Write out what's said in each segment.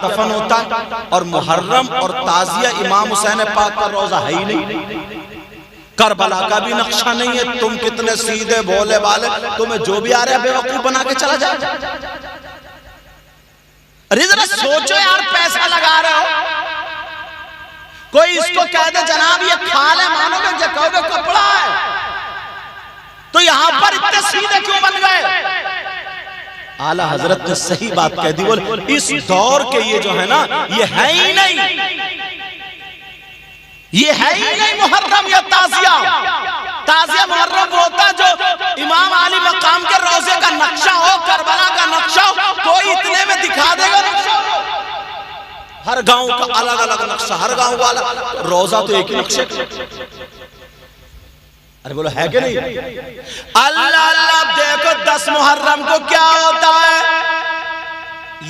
दफन होता है और मुहर्रम और ताजिया इमाम हुसैन पाक का रोजा है ही नहीं। करबला का भी नक्शा नहीं है। तुम कितने सीधे भोले वाले, तुम्हें जो भी आ रहा है बेवकूफ बना के चला जाए। अरे जरा सोचो यार, पैसा लगा रहे हो, कोई इसको कह दे जनाब ये खाल है, मानोगे जो कहोगे कपड़ा है, तो यहां पर इतने सीधे क्यों बन गए? आला हजरत ने सही बात कह दी। बोले इस दौर के ये जो है ना, ये है ही नहीं, ये है ही नहीं मुहर्रम या ताजिया। ताजिया मुहर्रम वो होता जो इमाम अली मकाम के रोजे का नक्शा हो, करबला का नक्शा हो, कोई इतने में दिखा देगा नक्शा। हर गांव का अलग अलग नक्शा, हर गांव वाला रोजा तो एक ही नक्शे का। अरे बोलो है कि नहीं? अल्लाह अल्लाह देखो 10 मुहर्रम को क्या होता है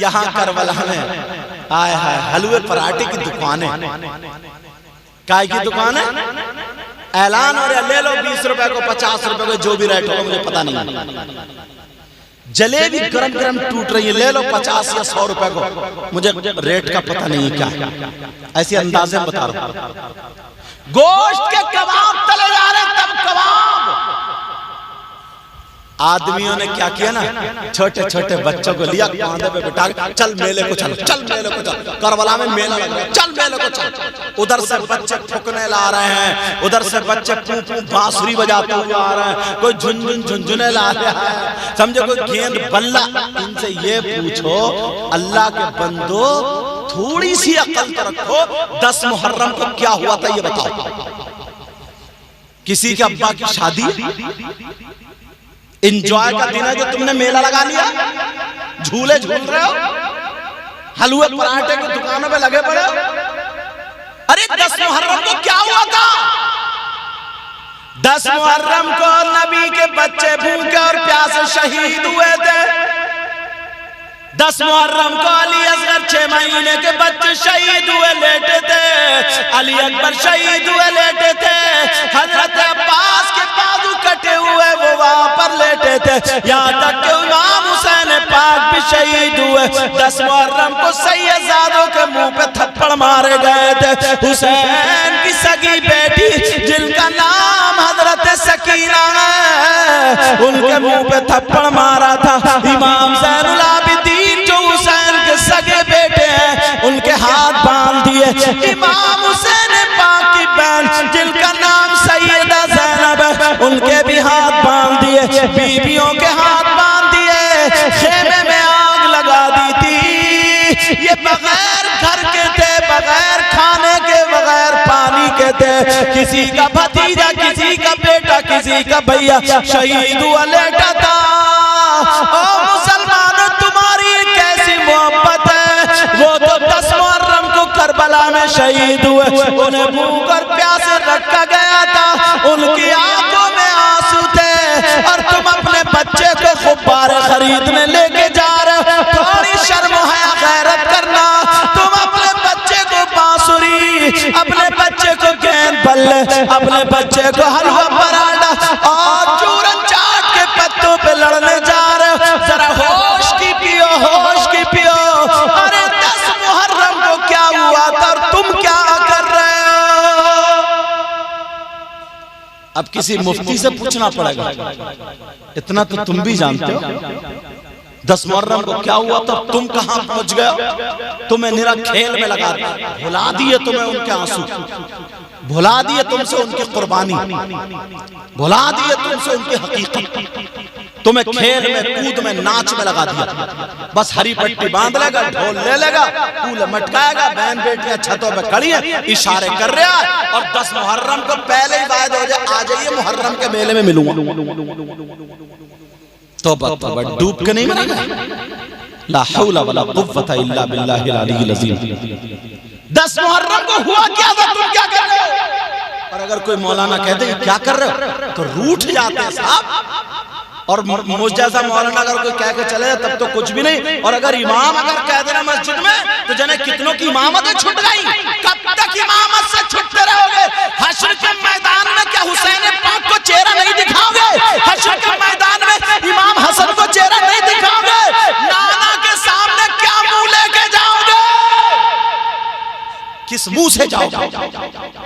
यहां करबला में। आए हाय, हलवे पराठे की दुकानें, काय की दुकान है, ऐलान हो रहा ले लो 20 रुपए को, 50 रुपए को, जो भी रेट होगा मुझे पता नहीं। जलेबी गरम गरम टूट रही है, ले लो 50 या 100 रुपए को, मुझे रेट का पता नहीं है क्या है, ऐसे अंदाजे बता रहा हूं। गोश्त के कबाब तले जा रहे, तब कबाब। आदमियों ने क्या किया ना, छोटे छोटे बच्चों को लिया, कांधे पे बिठा के चल मेले को चल, चल मेले को चल, करबला में मेला लग रहा है, चल मेले को चल। उधर से बच्चे फुकने ला रहे हैं, उधर से बच्चे पू पू बांसुरी बजाते हुए आ रहे हैं, कोई झुनझुन झुनझुने ला रहा है, समझो कोई गेंद बल्ला। इनसे ये पूछो अल्लाह के बंदो, थोड़ी सी अकल तो रखो, 10 मुहर्रम को क्या हुआ था ये बताओ। किसी के अब्बा की शादी, इंजॉय का दिन है जो तुमने मेला लगा लिया, झूले झूल रहे हो, हलवे पराठे की दुकानों पे लगे पड़े हो। अरे 10 मुहर्रम को क्या हुआ था? 10 मुहर्रम को नबी के बच्चे भूखे और प्यासे शहीद हुए थे। 10 मुहर्रम को अली असगर 6 महीने के बच्चे शहीद हुए लेटे थे, अली अकबर शहीद हुए लेटे थे, हजरत अब्बास के बाजू कटे हुए वो वहां पर लेटे थे, यहाँ तक कि इमाम हुसैन पाक भी शहीद हुए। 10 मुहर्रम को सैयदजादों के मुंह पे थप्पड़ मारे गए थे। हुसैन की सगी बेटी जिनका नाम हजरत सकीना है, उनके मुंह पे थप्पड़ मारा था। इमाम ज़ैनुल आबिदीन जो हुसैन के सगे बेटे हैं, उनके हाथ बांध दिए। इमाम हुसैन पाक की बहन जिनका नाम सैयदा ज़ैनब है, उनके भी हाथ बांध दिए, बीवियों के हाथ बांध दिए, खेमे में आग लगा दी थी। ये बगैर घर के थे, बगैर खाने के, बगैर पानी के थे। किसी का भतीजा, किसी का बेटा, किसी का भैया शहीद हुआ लेटा था। ओ मुसलमानों, तुम्हारी कैसी मोहब्बत है। वो तो 10 मुहर्रम को करबला में शहीद हुए, उन्हें भूख और प्यासे रखा गया था, उनकी आंखों में आंसू थे, और तुम अपने बच्चे को गुब्बारे खरीदने लेके जा रहे हो। थोड़ी शर्म है, गैरत करना। तुम अपने बच्चे को बांसुरी, अपने बच्चे को गेंद बल्ले, अपने बच्चे को हलवा पराठा और चूरन चाट के पत्तों पे लड़ने जा रहे हो। जरा होश की पियो, होश की पियो। अरे 10 मुहर्रम को क्या हुआ था और तुम क्या कर रहे हो? अब किसी मुफ्ती से पूछना पड़ेगा, इतना तो तुम भी जानते हो। 10 मुहर्रम को क्या हुआ था, तुम कहां पहुंच गए? तुम्हें निरा खेल में लगा दिया, भुला दिए तुम्हें उनके आंसू, भुला दिए तुमसे उनकी कुर्बानी, भुला दिए तुमसे उनकी हकीकत, तुम्हें खेल में, कूद में, नाच में लगा दिया। बस हरी पट्टी बांध लेगा, ढोल ले लेगा, फूल मटकाएगा, बहन बेटियां छतों पे खड़ी है, इशारे कर रहा है, और 10 मुहर्रम को पहले ही वायदा हो जाए, आ जाइए मुहर्रम के मेले में मिलूंगा। तौबा तौबा, डूब के नहीं मरेगा। ला हौला वला कुव्वता इल्ला बिल्लाहिल अलीय्यिल अज़ीम। 10 मुहर्रम को हुआ क्या था, तुम क्या कर रहे हो? और अगर कोई मौलाना कहते क्या कर रहे हो तो रूठ जाते हैं साहब। और मुझ जैसा मौलाना अगर कोई कह के चले तब तो कुछ भी नहीं। और अगर इमाम अगर कह देना मस्जिद में, तो जने कितनों की इमामतें छूट गई। कब तक इमामत से छुटते रहोगे? हश्र के मैदान में क्या हुसैन पाक को चेहरा नहीं दिखाओगे? हश्र के मैदान में इमाम हसन को चेहरा नहीं दिखाओगे? नाना के सामने क्या मुंह लेके जाओगे? किस मुंह से जाओ?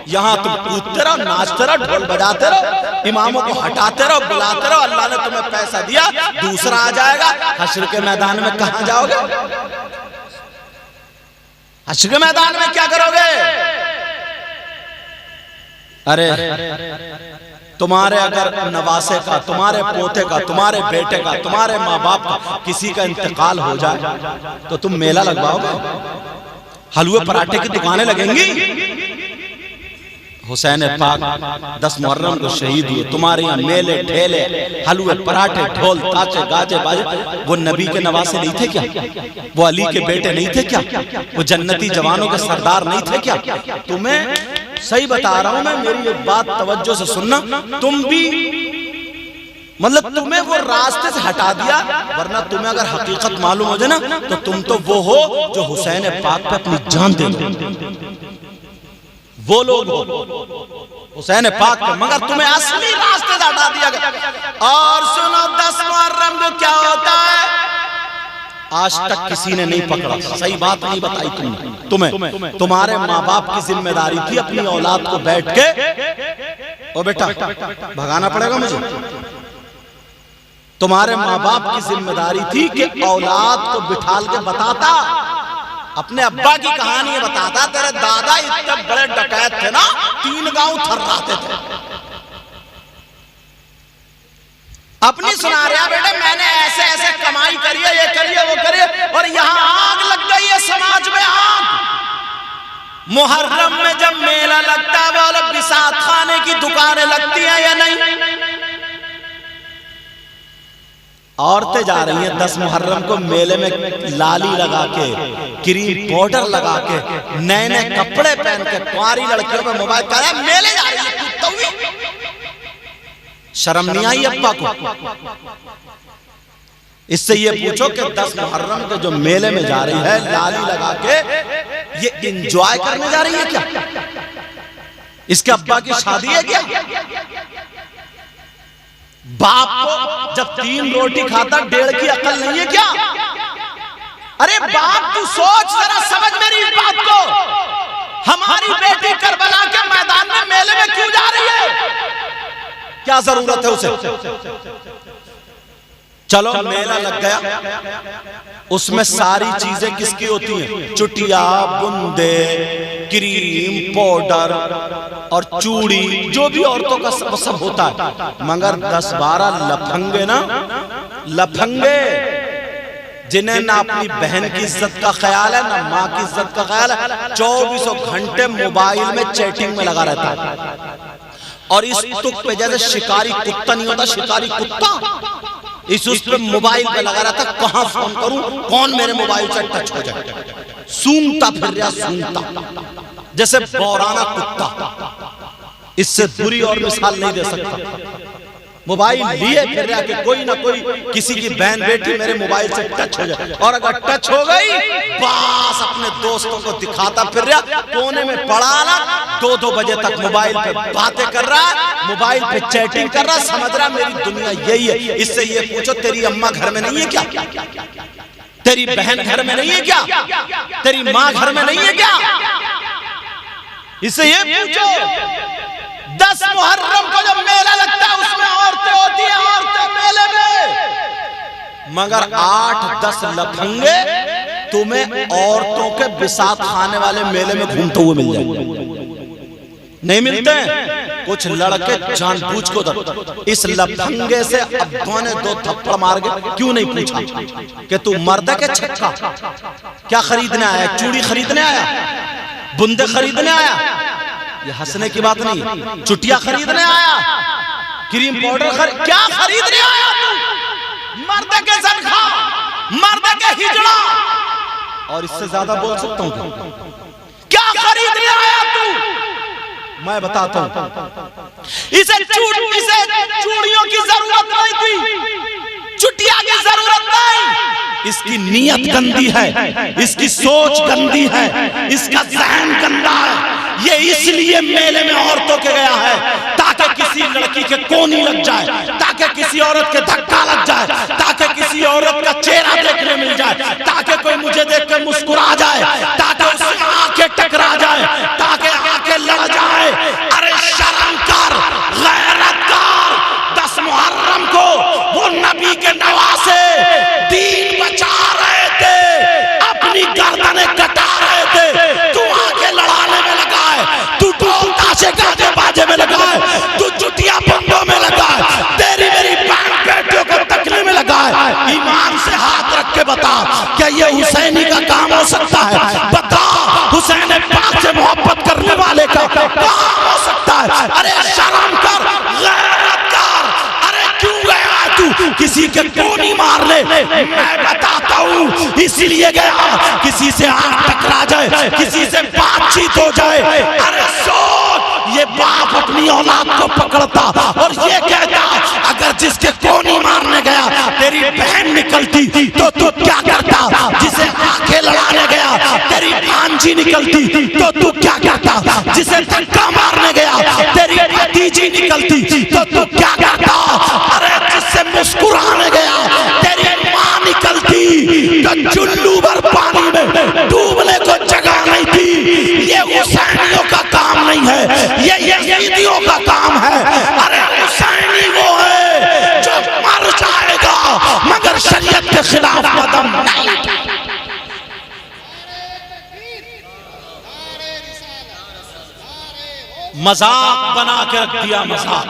यहाँ तुम कूदते रहो, नाचते रहो, ढोल बजाते रहो, इमामों को हटाते रहो, बुलाते रहो। अल्लाह ने तुम्हें पैसा दिया, दूसरा आ जाएगा। हश्र के मैदान में कहां जाओगे? हश्र के मैदान में क्या करोगे? अरे तुम्हारे अगर नवासे का, तुम्हारे पोते का, तुम्हारे बेटे का, तुम्हारे माँ बाप का किसी का इंतकाल हो जाए तो तुम मेला लगवाओगे? हलवे पराठे की दुकानें लगेंगी? हुसैन पाक 10 मुहर्रम को शहीद हुए, तुम्हारे यहाँ मेले ठेले, हलवे पराठे, ढोल ताचे गाजे बाजे। वो नबी के नवासे नहीं थे क्या? वो अली के बेटे नहीं थे क्या? वो जन्नती जवानों के सरदार नहीं थे क्या? तुम्हें सही बता रहा हूं मैं, मेरी एक बात तवज्जो से सुनना। तुम भी मतलब तुम्हें वो रास्ते से हटा दिया, वरना तुम्हें अगर हकीकत मालूम हो जाए ना तो तुम तो वो हो जो हुसैन पाक पे अपनी जान दे दो। वो लोग हो हुसैन पाक पे, मगर तुम्हें असली रास्ते से हटा दिया गया। और सुनो 10 मुहर्रम को क्या होता है आज तक किसी ने नहीं पकड़ा। सही बात नहीं बताई तुमने। तुम्हें तुम्हारे माँ बाप की जिम्मेदारी थी अपनी औलाद को बैठ के, ओ बेटा भगाना पड़ेगा मुझे। तुम्हारे माँ बाप की जिम्मेदारी थी कि औलाद को बिठाल के बताता, अपने अब्बा की कहानी बताता। तेरे दादा इतने बड़े डकैत थे ना, 3 गांव थर्राते थे। अपनी सुना रहा बेटे, मैंने ऐसे ऐसे कमाई करी है, ये करिए वो करिए, और यहां आग लग गई है समाज में। आग मुहर्रम में जब मेला लगता है, बोलो बिसात खाने की दुकानें लगती हैं या नहीं? औरतें जा रही हैं 10 मुहर्रम को मेले में, लाली लगा के, क्रीम पाउडर लगा के, नए नए कपड़े पहन के, कुंवारी लड़कियों पे मोबाइल कर रहा है, मेले जा रही है। शर्म नहीं आई अब्बा को? इससे ये पूछो कि 10 मुहर्रम के जो मेले में जा रही है लाली लगा के, ये एंजॉय करने जा रही है क्या? इसके अब्बा की शादी है क्या? बाप को जब 3 रोटी खाता 1.5 की अकल नहीं है क्या? अरे बाप तू सोच जरा, समझ मेरी इस बात को। हमारी बेटी करबला के मैदान में मेले में क्यों जा रही है? क्या जरूरत है उसे? चलो मेला लग गया, उसमें सारी चीजें किसकी होती हैं? चुटिया, बुंदे, क्रीम पाउडर और चूड़ी, जो भी औरतों का सब होता है। मगर 10-12 लफंगे ना, लफंगे जिन्हें ना अपनी बहन की इज्जत का ख्याल है ना माँ की इज्जत का ख्याल है, 24 घंटे मोबाइल में चैटिंग में लगा रहता है। और इस तुक पे जैसे शिकारी कुत्ता नहीं होता, शिकारी कुत्ता इस उस पे मोबाइल पे लगा रहता, कहां फोन करूं, कौन मेरे मोबाइल से टच हो जाए। सूंघता फिर रहा, सूंघता जैसे बौराना कुत्ता। इससे बुरी और मिसाल नहीं दे सकता। मोबाइल लिए फिर रहा कि कोई ना कोई किसी की बहन बेटी मेरे मोबाइल से टच हो जाए, और अगर टच हो गई बस अपने दोस्तों को दिखाता फिर रहा, कोने में पड़ा ना 2-2 बजे तक मोबाइल पे बातें कर रहा है, मोबाइल पे चैटिंग कर रहा, समझ रहा मेरी दुनिया यही है। इससे ये पूछो तेरी अम्मा घर में नहीं है क्या? तेरी बहन घर में नहीं है क्या? तेरी माँ घर में नहीं है क्या? इससे ये पूछो 10 मुहर्रम को जब मेला लगता है उसमें औरतें होती हैं, औरतें मेले में। मगर 8-10 लफंगे तुम्हें औरतों के बिसात खाने वाले मेले में घूमते हुए मिल जाएंगे। नहीं मिलते हैं। कुछ लड़के जानबूझ को इस लफंगे से अब्बा ने 2 थप्पड़ मार के क्यों नहीं पूछा कि तू मर्द है क्या छक्का? क्या खरीदने आया? चूड़ी खरीदने आया? बुंदे खरीदने आया? ये हंसने की बात नहीं, चुटिया खरीदने आया? क्रीम पाउडर क्या खरीदने आया तू? मर्द के ज़नखा, मर्द के हिजड़ा। और इससे ज्यादा बोल सकता हूं क्या खरीदने आया तू? मैं बताता हूं। इसे चूड़ियों की जरूरत नहीं थी, चुटिया की जरूरत नहीं। इसकी नीयत गंदी है, इसकी सोच गंदी है, इसका ज़हन गंदा है। ये इसलिए मेले में औरतों के गया है ताकि किसी लड़की के कोनी लग जाए, ताकि किसी औरत के धक्का लग जाए, ताकि किसी औरत का चेहरा देखने मिल जाए, ताकि कोई मुझे देख कर मुस्कुरा जाए, ताकि उससे आंखें टकरा जाए, किसी के कोनी मार ले, मैं बताता हूँ इसलिए गया, किसी से आंख टकरा जाए, किसी से बातचीत हो जाए। अरे सोच, ये बाप अपनी औलाद को पकड़ता और ये कहता अगर जिसके कोनी मारने गया तेरी बहन निकलती तो तू क्या करता, जिसे आंखें लड़ाने गया तेरी भांजी निकलती तो तू क्या करता, जिसे धक्का मारने गया तेरी भतीजी निकलती तो तू क्या करता, अरे जिससे मुस्कुराने गया तेरी माँ निकलती तो चुल्लू भर पानी में डूबने को जगह नहीं थी। ये हुसैनियों का काम नहीं है, ये यजीदियों का काम है। अरे हुसैनी वो है जो मर जाएगा मगर शरीयत के खिलाफ कदम नहीं उठाएगा। मजाक बना के रख दिया, मजाक।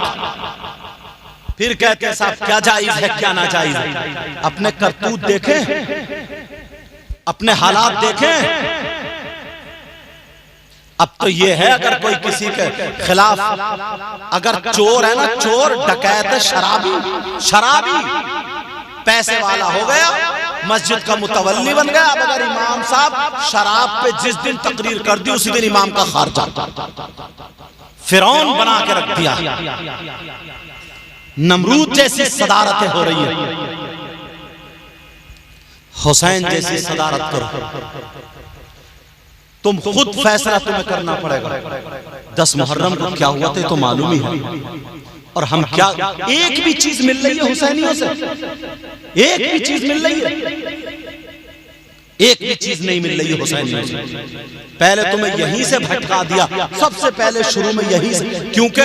फिर कहते हैं साहब क्या जायज है क्या ना जायज है। अपने करतूत देखें, अपने हालात देखें। अब तो ये है अगर कोई किसी के खिलाफ, अगर चोर है ना, चोर डकैत शराबी पैसे वाला हो गया, मस्जिद का मुतवल्ली बन गया, अब अगर इमाम साहब शराब पे जिस दिन तकरीर कर दी उसी दिन इमाम का खर्चा, फिरौन बना के रख दिया। नमरूद जैसी सदारतें हो रही है, हुसैन जैसी सदारत करो। तुम खुद फैसला तुम्हें करना पड़ेगा। 10 मुहर्रम को क्या हुआ था तो मालूम ही है। और हम क्या, एक भी चीज मिल रही है हुसैनियों से, एक भी चीज मिल रही है, एक भी चीज नहीं मिल रही है हुसैनियों से। पहले तुम्हें यहीं से भटका दिया, सबसे पहले शुरू में यहीं से, क्योंकि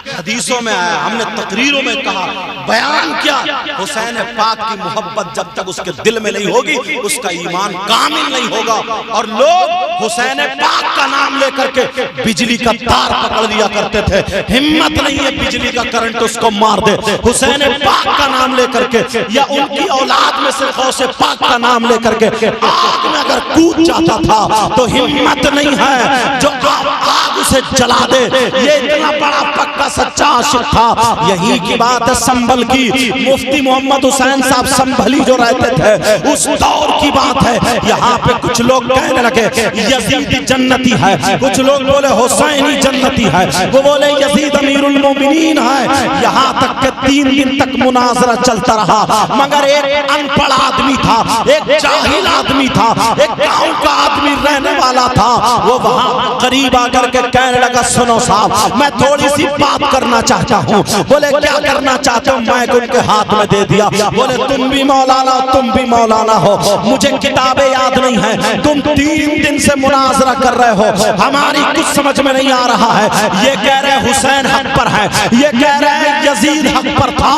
हदीसों में आया, हमने तकरीरों में कहा, बयान किया, हुसैन पाक की मोहब्बत जब तक उसके दिल में नहीं होगी उसका ईमान कामिल नहीं होगा। और लोग हुसैन पाक का नाम लेकर के बिजली का तार पकड़ लिया करते थे, हिम्मत नहीं है बिजली का करंट उसको मार दे। हुसैन पाक का नाम लेकर के या उनकी औलाद में से गौसे पाक का नाम लेकर के आग में अगर कूद जाता था तो हिम्मत नहीं है जो आग उसे जला दे। ये इतना बड़ा पक्का सच्चा आशिक था। यही की बात है संभल की, मुफ्ती मोहम्मद हुसैन साहब संभली जो रहते थे उस दौर की बात है। यहाँ पे कुछ लोग कहने लगे यजीद जन्नती है, कुछ लोग बोले हुसैनी जन्नती है, वो बोले यजीद अमीरुल मोमिनीन है। यहाँ तक के 3 दिन तक मुनाजरा चलता रहा, मगर एक अनपढ़ आदमी था, एक जाहिल आदमी था, एक गांव का आदमी रहने वाला था। वो वहां करीब आकर के कहने लगा सुनो साहब मैं थोड़ी सी बात करना चाहता हूँ। बोले क्या करना चाहते हो? माइक उनके हाथ में दे दिया। बोले तुम भी मौलाना, तुम भी मौलाना हो, मुझे किताबें याद नहीं है, तुम 3 दिन से मुनाजरा कर रहे हो, हमारी कुछ समझ में नहीं आ रहा है। ये कह रहे हुसैन हक पर है, ये कह रहे यजीद हक पर था,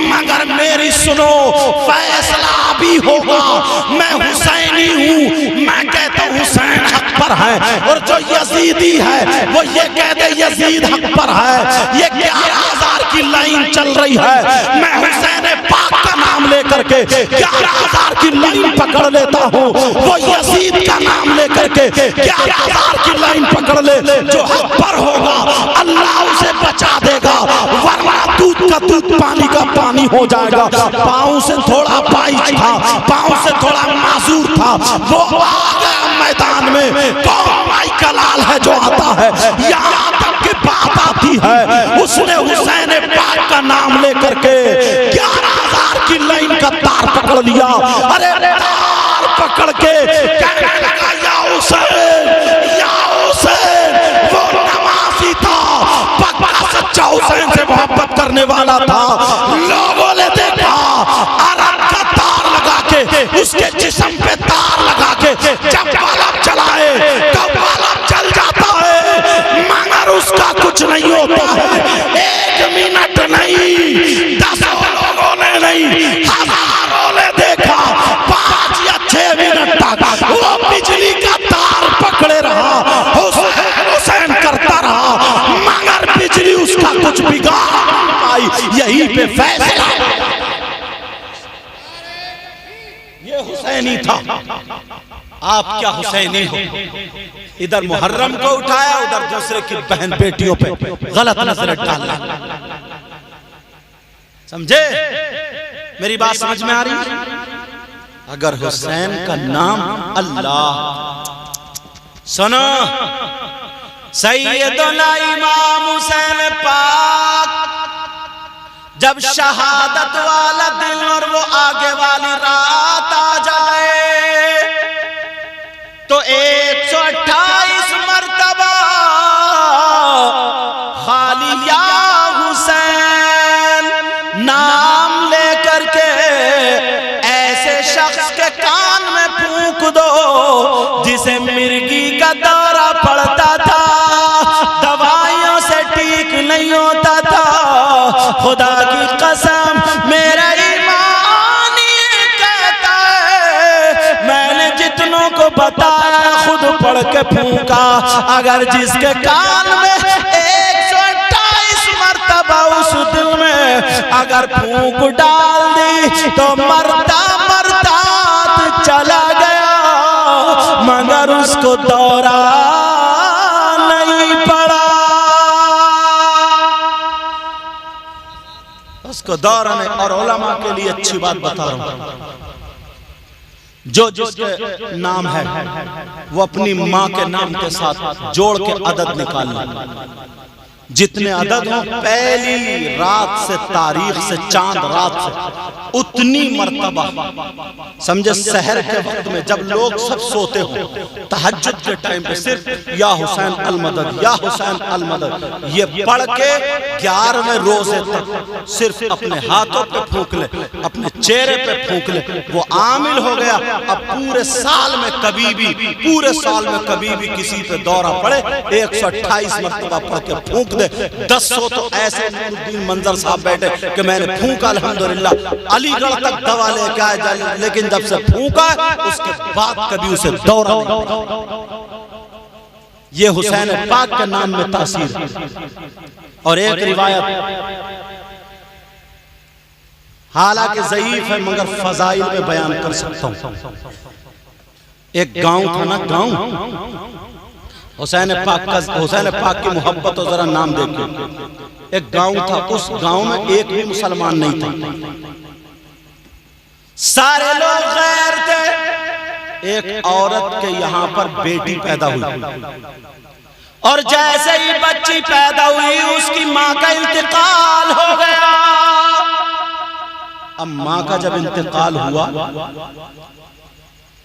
मगर मेरी सुनो फैसला भी होगा। मैं हुसैनी हूँ, मैं कहता हूँ हुसैन हक पर है, और जो यजीदी है वो ये कहते यजीद हक पर है। ये 11,000 की लाइन चल रही है, मैं हुसैन पाक का नाम लेकर के 11,000 की लाइन पकड़ लेता हूँ, वो यजीद का नाम लेकर के 11,000 की लाइन पकड़ ले। जो हक पर होगा अल्लाह उसे बचा देगा, वरना दूध का दूध पानी का पानी हो जाएगा। पाँव से थोड़ा बाइच था, पाँव से थोड़ा माजूर था, वो आ गया मैदान में। कौन भाई का लाल है जो आता है, यहाँ तक की बात आती है उसने हुसैन पाक का नाम लेकर के 11,000 की लाइन का तार पकड़ लिया। अरे तार पकड़ के कहने लगा या हुसैन, या हुसैन। वो नमाजी था, पक्का सच्चा हुसैन से मोहब्बत करने वाला था। लोगों ने देखा अरब का तार लगा के, उसके जिस्म पे तार लगा के जब बल्ब चलाए तो बल्ब चल जाता है, मगर उसका कुछ नहीं होता है। 1 मिनट नहीं, 10 लोगों ने नहीं, हजारों ने देखा, 5 या 6 मिनट तक वो बिजली का तार पकड़े रहा, हुसैन करता रहा, मगर बिजली उसका कुछ बिगाड़ नहीं पाई। यहीं पे फैसला, ये हुसैनी था। आप क्या हुसैनी हो? इधर मुहर्रम को उठाया, उधर दूसरे की बहन बेटियों पे गलत नजर डालना, समझे? मेरी बात समझ में आ रही है? अगर हुसैन का नाम अल्लाह, सुनो, सैयदना इमाम हुसैन पाक जब शहादत वाला दिन और वो आगे वाली रात आ जाए तो 128 मर्तबा खाली या हुसैन नाम लेकर के ऐसे शख्स के कान में फूंक दो जिसे मिर्गी का दौरा पड़ता था, दवाइयों से ठीक नहीं होता था। खुदा की कसम मेरा ईमान ये कहता है, मैंने जितनों को बताया खुद पढ़ के फूंका, अगर जिसके कान में 128 मर्तबा उस दिल में अगर फूंक डाल दी तो मरता मरता चला गया, मगर उसको दौरा नहीं पड़ा, उसको दौरा नहीं। और उलमा के लिए अच्छी बात बता रहा हूं, जो जिसके नाम है वो अपनी मां के नाम के साथ जोड़ के अदद निकाल ले, जितने अदद हो पहली रात से तारीख से चांद रात से उतनी मर्तबा, समझे, सहर के वक्त में जब लोग सब सोते हो, तहज्जुद के टाइम पे सिर्फ या हुसैन अल मदद या हुसैन अल मदद ये पढ़ के 11वें रोजे तक सिर्फ अपने हाथों पे फूंक ले, अपने चेहरे पे फूंक ले, वो आमिल हो गया। अब पूरे साल में कभी भी, पूरे साल में कभी भी किसी पे दौरा पड़े 128 मर्तबा पढ़ के फूंक दे। 10 तो ऐसे नूरुद्दीन मंजर साहब बैठे कि मैंने फूंका अल्हम्दुलिल्लाह, अलीगढ़ तक दवा लेके आए, लेकिन जब से फूंका उसके बाद कभी उसे दौरा नहीं। ये हुसैन पाक के नाम में तासीर है। और एक रिवायत हालांकि ज़ईफ है मगर फजाइल में बयान कर सकता हूं। एक गांव था ना, गांव हुसैन पाक की मोहब्बत और जरा नाम देखिए। एक गांव था, उस गांव में एक भी मुसलमान नहीं था, सारे लोग गैर थे। एक औरत के यहां पर बेटी पैदा हुई और जैसे ही बच्ची पैदा हुई उसकी मां का इंतकाल हो गया। अब मां का जब इंतकाल हुआ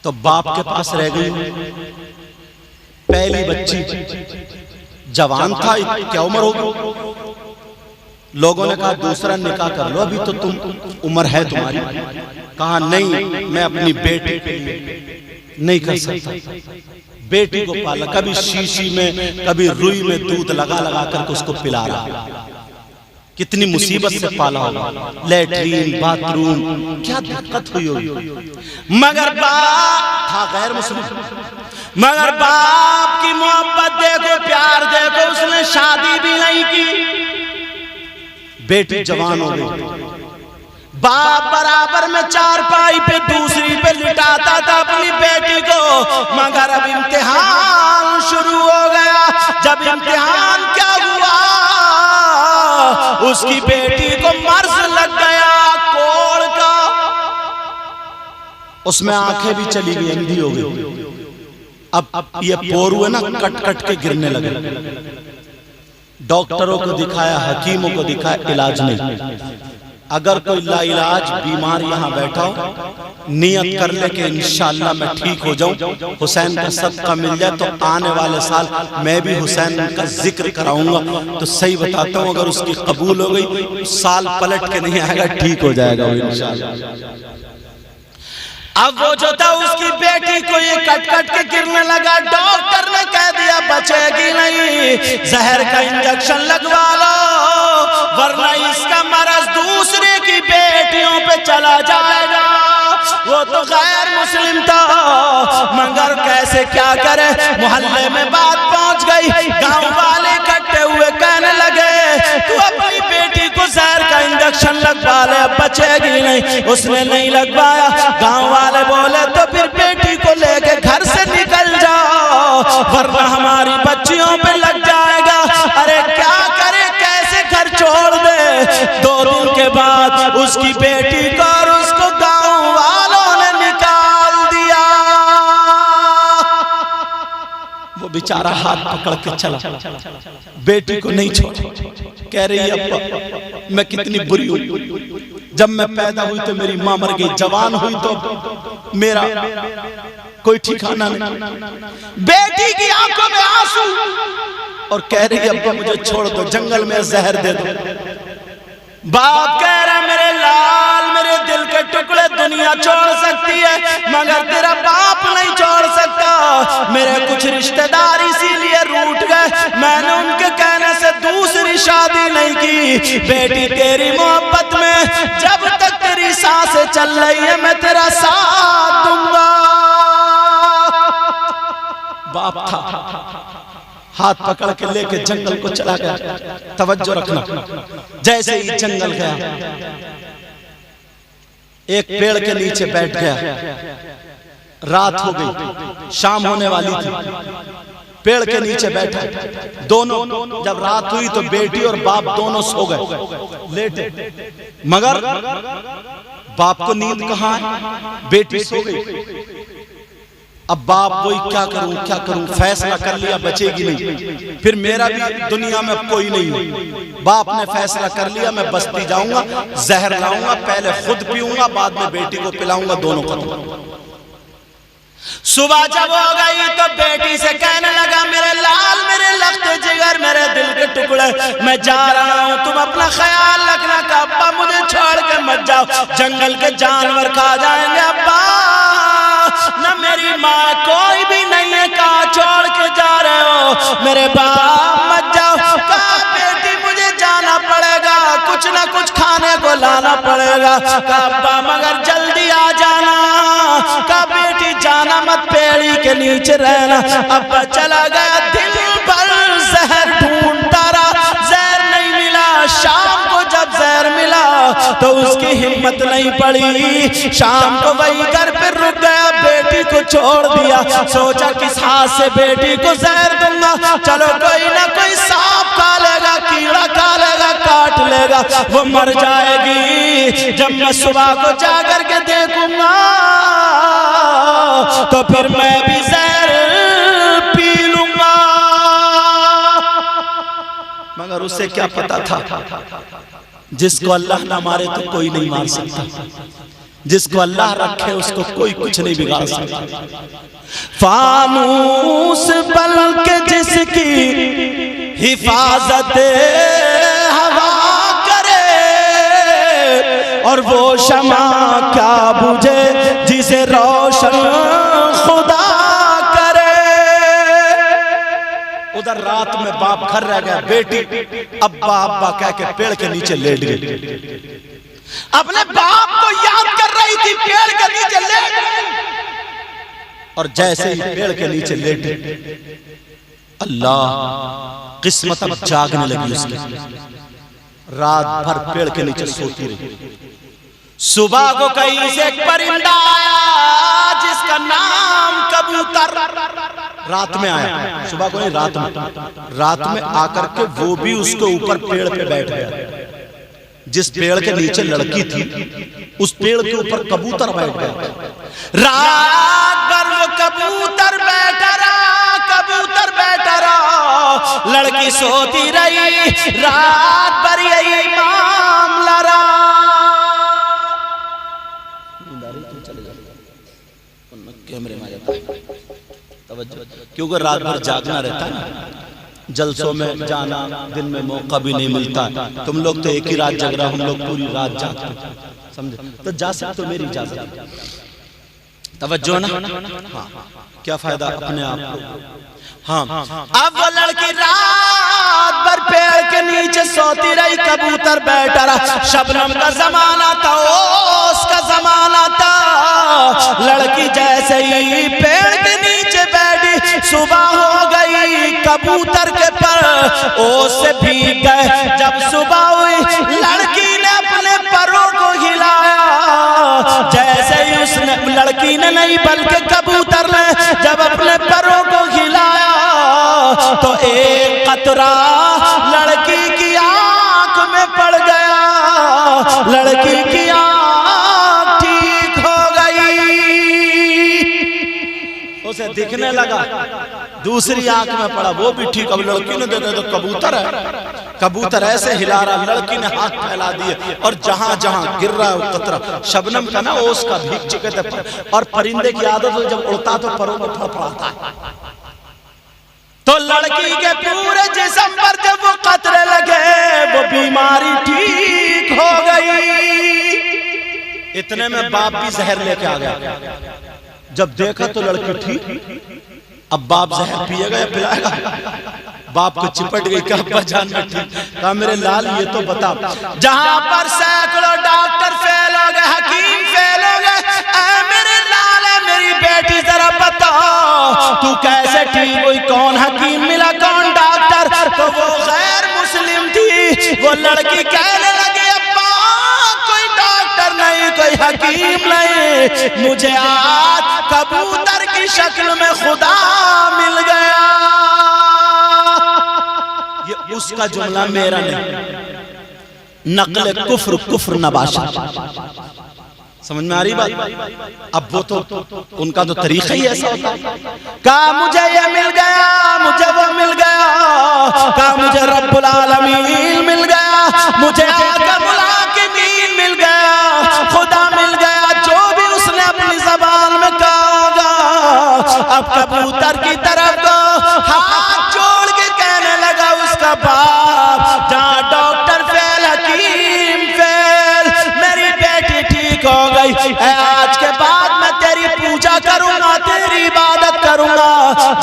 तो बाप के पास रह गई। पहली बच्ची, जवान था, क्या उम्र होगी? लोगों ने कहा दूसरा निकाह कर लो, अभी तो तुम उम्र है तुम्हारी। कहा नहीं, मैं अपनी बेटी के लिए नहीं कर सकता। बेटी को पाला, कभी शीशी में कभी रुई में दूध लगा लगा कर उसको पिला रहा। कितनी मुसीबत से पाला होगा, लेटरीन बाथरूम क्या दिक्कत हुई होगी। मगर बाप था गैर मुस्लिम, मगर बाप की मोहब्बत देखो, प्यार देखो, उसने शादी भी नहीं की। बेटी जवान हो गई, बाप बराबर में चारपाई पे दूसरी पे लिटाता था अपनी बेटी को। मगर अब इम्तिहान शुरू हो गया। जब इम्तिहान क्या हुआ, उसकी बेटी को मर्ज लग गया कोढ़ का, उसमें आंखें भी चली गई, अंधी हो गई। अब ये पोरू है ना, कट कट के गिरने लगे। डॉक्टरों को दिखाया, हकीमों को दिखाया, इलाज नहीं। अगर कोई लाइलाज बीमार यहाँ बैठा हो, नियत कर ले कि इंशाअल्लाह मैं ठीक हो जाऊं, हुसैन का सदका मिल जाए तो आने वाले साल मैं भी हुसैन का जिक्र कराऊंगा। तो सही बताता हूँ, अगर उसकी कबूल हो गई साल पलट के नहीं आएगा, ठीक हो जाएगा वो इंशाअल्लाह। अब वो जो था उसकी बेटी को ये कट कट के गिरने लगा। डॉक्टर ने कह दिया बचेगी नहीं, जहर का इंजेक्शन लगवा लो वरना इसका मरज दूसरे की बेटियों पे चला जाएगा। वो तो गैर मुस्लिम था, मगर कैसे क्या करे, मोहल्ले में बात पहुंच गई। गांव वाले इकट्ठे हुए कहने लगे तू अपनी बेटी को जहर का इंजेक्शन लगवा ले, बचेगी नहीं। उसने नहीं लगवाया। गांव वाले बोले तो फिर बेटी को लेके घर से निकल जाओ वरना हमारी बच्चियों पे लग जाएगा। अरे क्या करे, कैसे घर छोड़ दे। 2 दिन के बाद उसकी बेटी को और उसको गांव वालों ने निकाल दिया। वो बेचारा हाथ पकड़ के चला, बेटी को नहीं छोड़ा। कह रही है अब्बा मैं कितनी बुरी हुई, जब मैं पैदा हुई तो मेरी मां मर गई, जवान हुई तो मेरा कोई ठिकाना नहीं। बेटी की आंखों में आंसू और कह रही है अब्बा मुझे छोड़ दो, जंगल में जहर दे दो। बाप कह रहा मेरे लाल मेरे दिल के टुकड़े दुनिया छोड़ सकती है मगर तेरा बाप नहीं छोड़ सकता। मेरे कुछ रिश्तेदार इसीलिए रूठ गए, मैंने उनके कहने से दूसरी शादी नहीं की। बेटी तेरी मोहब्बत में जब तक तेरी सांसें चल रही है मैं तेरा साथ दूंगा। बाप था, हाथ पकड़ के लेके जंगल को चला गया। तवज्जो रखना, जैसे ही जंगल गया एक पेड़ के नीचे बैठ गया। रात हो गई, शाम होने वाली थी। पेड़ के नीचे बैठा, दोनों जब रात हुई तो बेटी और बाप दोनों सो गए लेटे, मगर बाप को नींद कहां है, बेटी सो गई। अब बाप वही क्या करूं, फैसला कर लिया बचेगी नहीं, फिर मेरा भी दुनिया में कोई नहीं हो। बाप ने फैसला कर लिया मैं बस्ती जाऊंगा, जहर लाऊंगा, पहले खुद पीऊंगा बाद में बेटी को पिलाऊंगा, दोनों खत्म। सुबह जब हो गई तो बेटी से कहने लगा मेरे लाल मेरे लख्त जिगर मेरे दिल के टुकड़े मैं जा रहा हूं, तुम अपना ख्याल रखना कि अब्बा मुझे छोड़ के मत जाओ, जंगल के जानवर खा जाएंगे। अब्बा न मेरी माँ कोई भी नहीं है, कहाँ छोड़ के जा रहे हो, मेरे बाप मत जाओ। कहा बेटी मुझे जाना पड़ेगा, कुछ ना कुछ खाने को लाना पड़ेगा। कहा अब्बा मगर जल्दी आ जाना। कहा बेटी जाना मत, पेड़ी के नीचे रहना। अब्बा चला गया, दिन भर जहर ढूंढता रहा, जहर नहीं मिला। शाम को जब जहर मिला तो उसकी हिम्मत नहीं पड़ी, शाम को वही घर पे रुक गया, बेटी को छोड़ दिया। सोचा किस हाथ से बेटी को जहर दूंगा, चलो कोई ना कोई सांप खा लेगा, कीड़ा खा लेगा, काट लेगा, वो मर जाएगी। जब मैं सुबह को जाकर के देखूंगा तो फिर मैं भी जहर पी लूंगा। मगर उसे क्या पता था जिसको अल्लाह ना मारे तो कोई नहीं मार सकता, जिसको अल्लाह रखे उसको कोई कुछ नहीं बिगाड़ सकता। फानूस बन के जिसकी हिफाजत हवा करे और वो शमा क्या बुझे जिसे रोशन खुदा करे। उधर रात में बाप घर रह गया, बेटी अब्बा अब्बा कह के पेड़ के नीचे लेट गई, अपने बाप को याद कर रही थी, पेड़ के नीचे लेट गई। और जैसे ही पेड़ के नीचे लेटे अल्लाह किस्मत अब जागने लगी उसकी, रात भर पेड़ के नीचे सोती रही। सुबह को कहीं से एक परिंदा आया जिसका नाम कबूतर, रात में आया, सुबह को नहीं रात में आकर के वो भी उसके ऊपर पेड़ पे बैठ गया। जिस पेड़ के नीचे लड़की थी उस पेड़ के ऊपर कबूतर बैठ गया। रात भर वो कबूतर बैठा रहा, कबूतर बैठा रहा, लड़की सोती रही, रात भर यही मामला रहा। कैमरे में आ जाता है, क्योंकि रात भर जागना रहता है ना, जलसों में जाना, दिन में मौका भी नहीं मिलता। तुम लोग तो एक ही रात जग रहा, हम लोग पूरी रात जागते, समझे? तो जा सकते हो, मेरी इजाजत, तवज्जो ना। हाँ, क्या फायदा अपने आप को। हाँ, अब वो लड़की रात भर पेड़ के नीचे सोती रही, कबूतर बैठा रहा। शबनम का जमाना था, ओस का जमाना था। लड़की जैसे ही पेड़ के नीचे बैठी, सुबह हो गई, कबूतर के पर ओस से भीग गए। जब सुबह हुई लड़की ने अपने परों को हिलाया, जैसे ही उसने, लड़की ने नहीं बल्कि कबूतर ने जब अपने परों को हिलाया तो एक कतरा लड़की की आंख में पड़ गया। देखने लगा, दूसरी आंख में पड़ा, वो भी ठीक। अब लड़की ने देखा तो कबूतर है, कबूतर ऐसे हिला रहा, लड़की ने हाथ फैला दिए और जहां जहां गिर रहा है कतरा शबनम का ना ओस का भीग चुके थे। और परिंदे की आदत हो, जब उड़ता तो परों में फड़फड़ाता है। तो लड़की के पूरे जिस्म पर जब वो कतरे लगे, वो बीमारी ठीक हो गई। इतने में बाप भी जहर लेके आ गया। जब देखा तो लड़की ठीक। अब बाप जहर पिएगा या पिलाएगा? बाप को चिपट गई, क्या अब्बा जान में ठीक? कहा मेरे लाल ये तो बता, जहां पर सैकड़ों डॉक्टर फेल हो गए, हकीम फेल हो गए, मेरे लाल है मेरी बेटी जरा बता तू कैसे ठीक हुई? कौन हकीम मिला, कौन डॉक्टर? तो वो गैर मुस्लिम थी। वो लड़की कहने लगी अब्बा कोई डॉक्टर नहीं, कोई हकीम नहीं, मुझे आज कबूतर की शक्ल में खुदा मिल गया। ये उसका जुमला मेरा नहीं, नकल कुफ्र, कुफ्र नबाशा। समझ में आ रही बात? अब वो तो उनका तो तरीका ही ऐसा होता है। कहा मुझे ये मिल गया, मुझे वो मिल गया, कहा मुझे रब्बुल आलमीन मिल गया, मुझे आकमुल हाकिमीन मिल गया, खुदा मिल गया। जो भी उसने अपनी ज़बान में कहा, अब कबूतर की तरफ हाथ जोड़ के कहने लगा उसका बाप, जहाँ डॉक्टर फेल, हकीम फेल, मेरी बेटी ठीक हो गई। आज के बाद मैं तेरी पूजा करूंगा, तेरी इबादत करूंगा।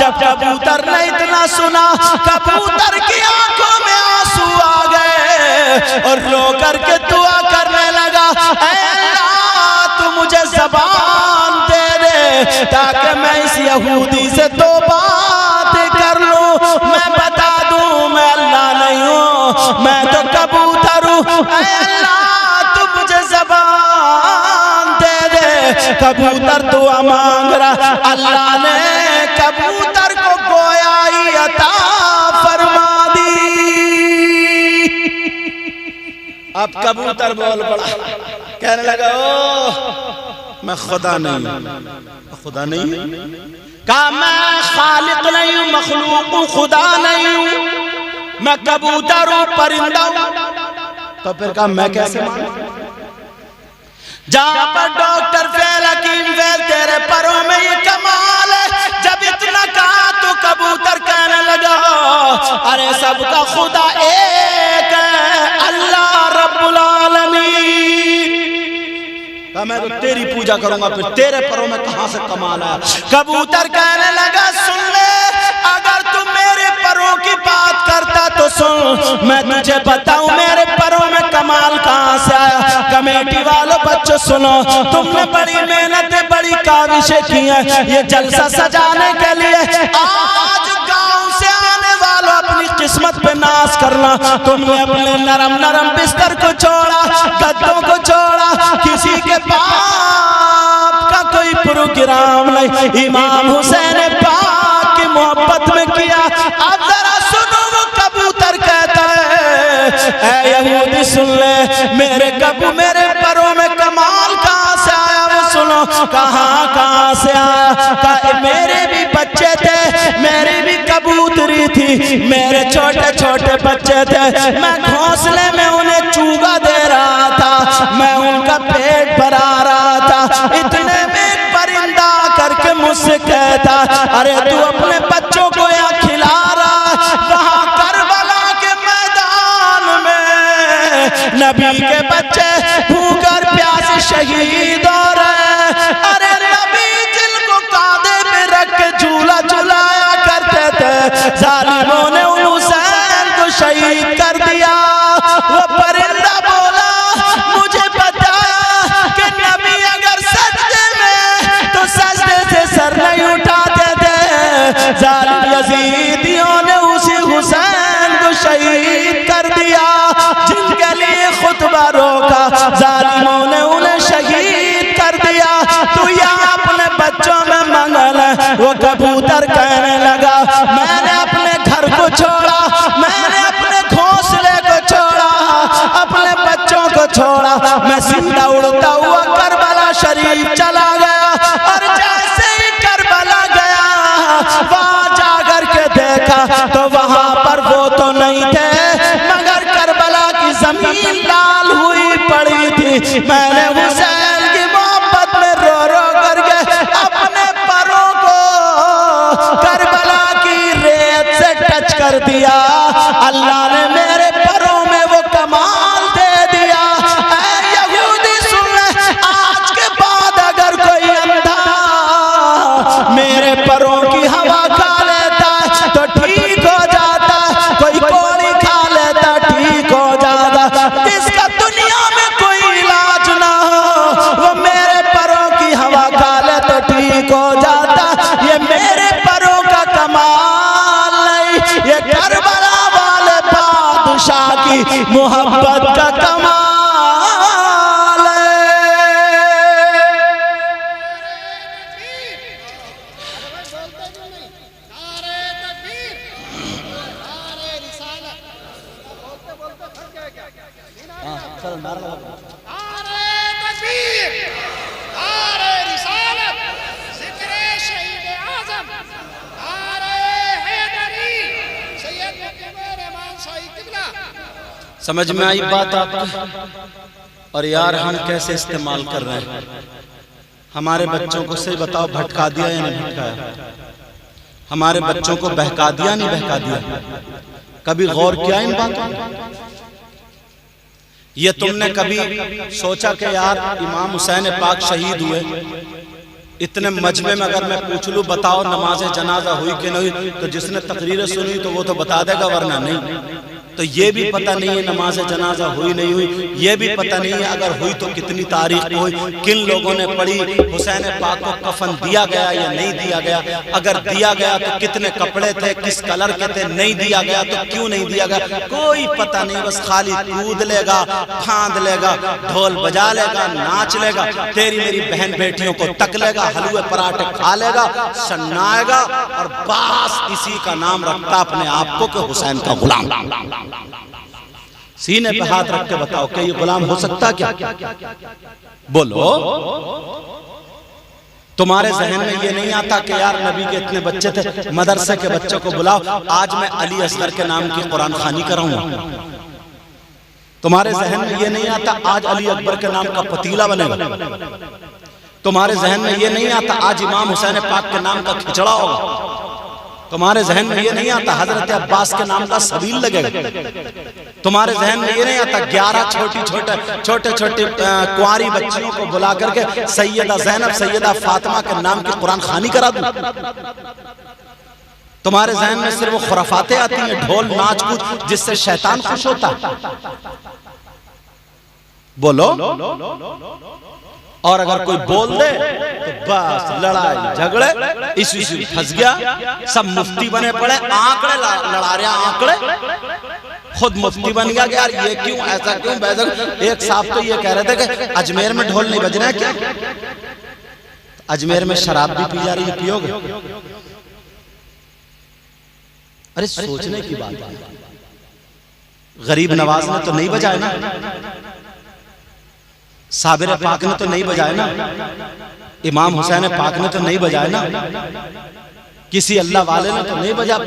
जब कबूतर ने इतना सुना, कबूतर की आंखों में आंसू आ गए और रो करके दुआ करने लगा, ऐ अल्लाह तू मुझे ज़बान दे दे ताकि मैं इस यहूदी से दो बातें कर लूं। मैं बता दूं मैं अल्लाह नहीं हूं, मैं तो कबूतर हूं। ऐ अल्लाह तू मुझे ज़बान दे दे। कबूतर दुआ मांग रहा, अल्लाह ने कबूतर को गोयाई अता फरमा दी। अब कबूतर बोल पड़ा, कहने लगा ओ मैं खुदा नहीं, खुदा नहीं। कहा मैं खालिक नहीं हूं, मखलूक हूं, खुदा नहीं हूं, मैं कबूतर हूं, परिंदा हूं। तो फिर कहा मैं कैसे मानूं? जहां पर डॉक्टर फेल, हकीम फेल, तेरे परों में ये कमाल है। जब इतना कहा तो कबूतर कहने लगा, अरे सबका खुदा एक है, अल्लाह रब्बुल आलमीन। मैं तो तेरी पूजा करूंगा, फिर तेरे परों में कहां से कमाल आया? कबूतर कहने लगा सुन ले, अगर तू मेरे परों की बात करता तो सुन, मैं तुझे बताऊं मेरे परों में कमाल कहां से आया। कमेटी वालों बच्चों सुनो, तुमने बड़ी मेहनतें, बड़ी काविशें की हैं ये जलसा सजाने के लिए। आज गांव से आने वालों अपनी किस्मत पे नाश करना। तुमने अपने नरम नरम बिस्तर को छोड़ा, गद्दों को छोड़ा, किसी के बाप का कोई प्रोग्राम नहीं, इमाम हुसैन पाक की मोहब्बत में किया। अब जरा सुनो, वो कबूतर कहता है, ऐ यहूदी सुन ले, मेरे परों में कमाल कहां से आया? वो सुनो, कहां से आया? कहा मेरे भी बच्चे थे, मेरी भी कबूतरी थी, मेरे छोटे छोटे बच्चे थे, मैं घोंसले में उन्हें चूगा दे रहा था, मैं उनका पेट भरा रहा था। इतने में परिंदा करके मुझसे कहता, अरे तू अपने बच्चों को यहाँ खिला रहा? वहां करबला के मैदान में नबी के बच्चे भूख और प्यासे शहीद हो रहे। अरे नबी जिनको कांधे पे रख के झूला झुलाया करते थे, जालिमों ने उन हुसैन को शहीद कर दिया। वो परिंदा बोला, मुझे पता कि नबी अगर सजदे में तो सजदे से सर नहीं उठाते थे। जालिम यजीदियों ने उसी हुसैन को शहीद कर दिया, जिनके लिए खुतबा रोका, जालिमों ने उन्हें शहीद कर दिया। तू यहाँ अपने बच्चों में मंगल है। वो कबूतर कहने लगा, मैंने अपने घर को छोड़ा, मैंने अपने घोंसले को छोड़ा, अपने बच्चों को छोड़ा, मैं सीधा उड़ता हुआ करबला शरीफ चला गया। और जैसे ही करबला गया, जमीन लाल हुई पड़ी थी। मैंने हुसैन की मोहब्बत में रो रो करके अपने परों को करबला की रेत से टच कर दिया। अल्लाह ने मेरे परों में वो कमाल दे दिया। ऐ यहूदी सुन ले, आज के बाद अगर कोई अंधा मेरे परों की हवा खा लेता तो ठीक हो जाता, कोई कोड़ी खा लेता ठीक हो जाता। जिसका दुनिया में कोई इलाज ना हो वो मेरे परों की हवा खा ले तो ठीक हो जाता। ये मेरे परों का कमाल नहीं, ये करबला वाले बादशाह की मोहब्बत का कमाल है। समझ में आई बात आपको? और यार हम कैसे इस्तेमाल कर रहे हैं? हमारे बच्चों को सही बताओ, भटका दिया या नहीं भटकाया? हमारे बच्चों को बहका दिया नहीं बहका दिया? कभी गौर किया इन बातों? ये तुमने कभी सोचा कि यार इमाम हुसैन पाक शहीद हुए, इतने मजमे में अगर मैं पूछ लूं बताओ नमाज जनाजा हुई कि नहीं, तो जिसने तकरीर सुनी तो वो तो बता देगा, वरना नहीं। तो ये भी पता नहीं है नमाज जनाजा हुई नहीं हुई, ये भी पता नहीं है अगर हुई तो कितनी तारीख को हुई, किन लोगों ने पढ़ी, हुसैन पाक को कफन दिया गया या नहीं दिया गया, अगर दिया गया तो कितने कपड़े थे, किस कलर के थे, नहीं दिया गया तो क्यों नहीं दिया गया, कोई पता नहीं। बस खाली कूद लेगा, फांद लेगा, ढोल बजा लेगा, नाच लेगा, तेरी मेरी बहन बेटियों को तक लेगा, हलवे पराठे खा लेगा, सन्नाएगा और बस इसी का नाम रखता अपने आप को कि हुसैन का गुलाम। सीने पे हाथ रख के बताओ कि ये गुलाम हो सकता क्या? बोलो। तुम्हारे जहन में ये नहीं आता कि यार नबी के इतने बच्चे थे, मदरसे के बच्चों को बुलाओ, आज मैं अली असगर के नाम की कुरान खानी कराऊंगा? तुम्हारे जहन में ये नहीं आता आज अली अकबर के नाम का पतीला बनेगा? तुम्हारे जहन में ये नहीं आता आज इमाम हुसैन पाक के नाम का खिचड़ा होगा? तुम्हारे जहन में ये नहीं आता हजरत अब्बास के नाम का सबील लगेगा? तुम्हारे जहन में ये नहीं आता 11 छोटे छोटे कुंवारी बच्चियों को बुला करके सैयदा ज़ैनब सैयदा फातिमा के नाम की कुरान खानी करा दूं? तुम्हारे जहन में सिर्फ वो खुराफातें आती हैं, ढोल नाच कूद जिससे शैतान खुश होता? बोलो। और अगर कोई बोल दे तो बस लड़ाई झगड़े, इसी फंस गया, सब मुफ्ती बने पड़े, आंकड़े लड़ा रहे, आंकड़े खुद मुफ्ती बन गया कि यार ये क्यों, ऐसा क्यों, वैसा। एक साहब तो ये कह रहे थे कि अजमेर में ढोल नहीं बज रहा है क्या? अजमेर में शराब भी पी जा रही है, पियोगे? अरे सोचने की बात है, गरीब नवाज ने तो नहीं बजाए ना, साबिर पाक ने तो नहीं बजाए ना, इमाम हुसैन पाक ने तो नहीं बजाए ना, किसी अल्लाह वाले ने तो नहीं बजा।